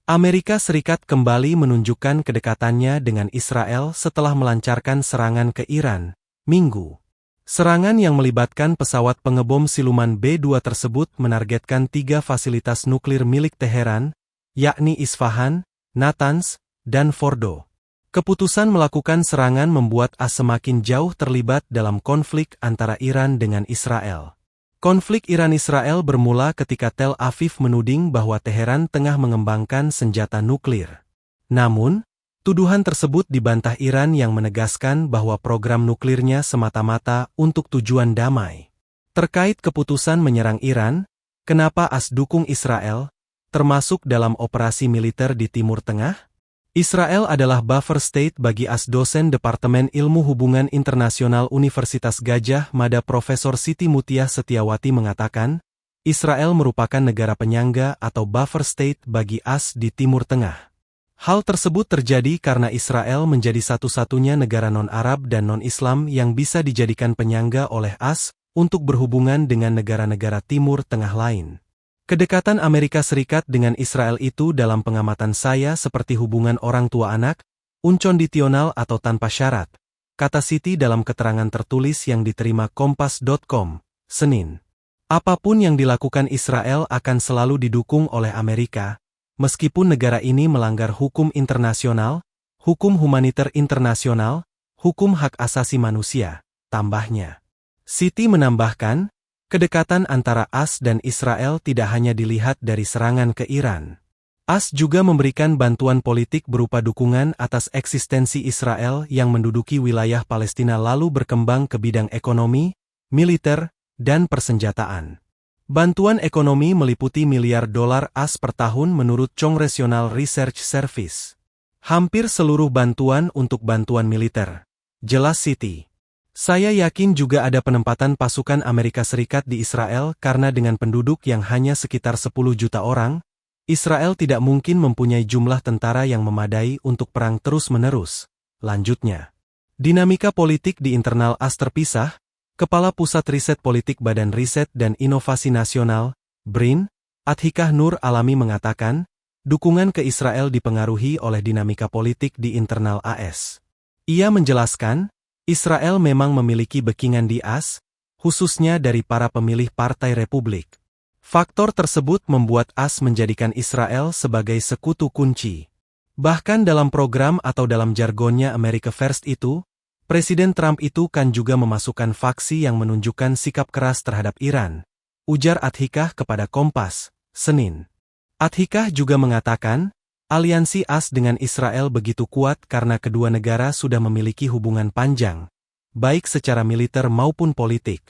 Amerika Serikat kembali menunjukkan kedekatannya dengan Israel setelah melancarkan serangan ke Iran, Minggu. Serangan yang melibatkan pesawat pengebom siluman B-2 tersebut menargetkan 3 fasilitas nuklir milik Teheran, yakni Isfahan, Natanz, dan Fordo. Keputusan melakukan serangan membuat AS semakin jauh terlibat dalam konflik antara Iran dengan Israel. Konflik Iran-Israel bermula ketika Tel Aviv menuding bahwa Teheran tengah mengembangkan senjata nuklir. Namun, tuduhan tersebut dibantah Iran yang menegaskan bahwa program nuklirnya semata-mata untuk tujuan damai. Terkait keputusan menyerang Iran, kenapa AS dukung Israel, termasuk dalam operasi militer di Timur Tengah? Israel adalah buffer state bagi AS. Dosen Departemen Ilmu Hubungan Internasional Universitas Gadjah Mada Profesor Siti Mutiah Setiawati mengatakan, Israel merupakan negara penyangga atau buffer state bagi AS di Timur Tengah. Hal tersebut terjadi karena Israel menjadi satu-satunya negara non-Arab dan non-Islam yang bisa dijadikan penyangga oleh AS untuk berhubungan dengan negara-negara Timur Tengah lain. Kedekatan Amerika Serikat dengan Israel itu dalam pengamatan saya seperti hubungan orang tua anak, unconditional atau tanpa syarat, kata Siti dalam keterangan tertulis yang diterima Kompas.com, Senin. Apapun yang dilakukan Israel akan selalu didukung oleh Amerika, meskipun negara ini melanggar hukum internasional, hukum humaniter internasional, hukum hak asasi manusia, tambahnya. Siti menambahkan, kedekatan antara AS dan Israel tidak hanya dilihat dari serangan ke Iran. AS juga memberikan bantuan politik berupa dukungan atas eksistensi Israel yang menduduki wilayah Palestina lalu berkembang ke bidang ekonomi, militer, dan persenjataan. Bantuan ekonomi meliputi miliar dolar AS per tahun menurut Congressional Research Service. Hampir seluruh bantuan untuk bantuan militer. Jelas Siti. Saya yakin juga ada penempatan pasukan Amerika Serikat di Israel karena dengan penduduk yang hanya sekitar 10 juta orang, Israel tidak mungkin mempunyai jumlah tentara yang memadai untuk perang terus-menerus. Lanjutnya, dinamika politik di internal AS terpisah, Kepala Pusat Riset Politik Badan Riset dan Inovasi Nasional, BRIN, Athikah Nur Alami mengatakan, dukungan ke Israel dipengaruhi oleh dinamika politik di internal AS. Ia menjelaskan, Israel memang memiliki backingan di AS, khususnya dari para pemilih Partai Republik. Faktor tersebut membuat AS menjadikan Israel sebagai sekutu kunci. Bahkan dalam program atau dalam jargonnya America First itu, Presiden Trump itu kan juga memasukkan faksi yang menunjukkan sikap keras terhadap Iran, ujar Athikah kepada Kompas, Senin. Athikah juga mengatakan, aliansi AS dengan Israel begitu kuat karena kedua negara sudah memiliki hubungan panjang, baik secara militer maupun politik.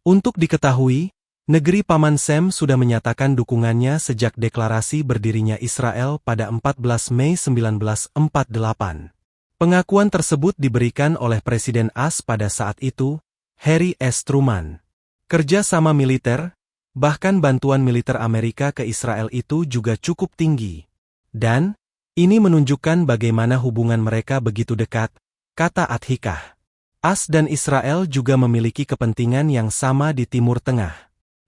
Untuk diketahui, negeri Paman Sam sudah menyatakan dukungannya sejak deklarasi berdirinya Israel pada 14 Mei 1948. Pengakuan tersebut diberikan oleh Presiden AS pada saat itu, Harry S. Truman. Kerja sama militer, bahkan bantuan militer Amerika ke Israel itu juga cukup tinggi. Dan, ini menunjukkan bagaimana hubungan mereka begitu dekat, kata Athikah. AS dan Israel juga memiliki kepentingan yang sama di Timur Tengah.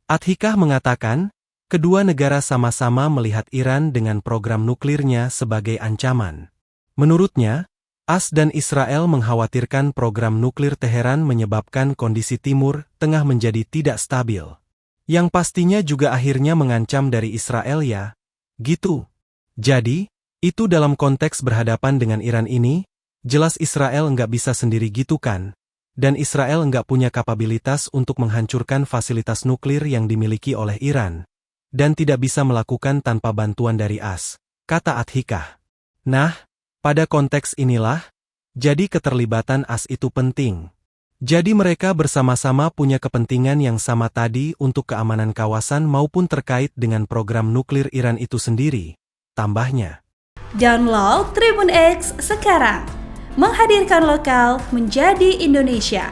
Athikah mengatakan, kedua negara sama-sama melihat Iran dengan program nuklirnya sebagai ancaman. Menurutnya, AS dan Israel mengkhawatirkan program nuklir Teheran menyebabkan kondisi Timur Tengah menjadi tidak stabil. Yang pastinya juga akhirnya mengancam dari Israel ya, gitu. Jadi, itu dalam konteks berhadapan dengan Iran ini, jelas Israel nggak bisa sendiri gitu kan, dan Israel nggak punya kapabilitas untuk menghancurkan fasilitas nuklir yang dimiliki oleh Iran, dan tidak bisa melakukan tanpa bantuan dari AS, kata Athikah. Nah, pada konteks inilah, jadi keterlibatan AS itu penting. Jadi mereka bersama-sama punya kepentingan yang sama tadi untuk keamanan kawasan maupun terkait dengan program nuklir Iran itu sendiri. Tambahnya. Download Tribun X sekarang. Menghadirkan lokal menjadi Indonesia.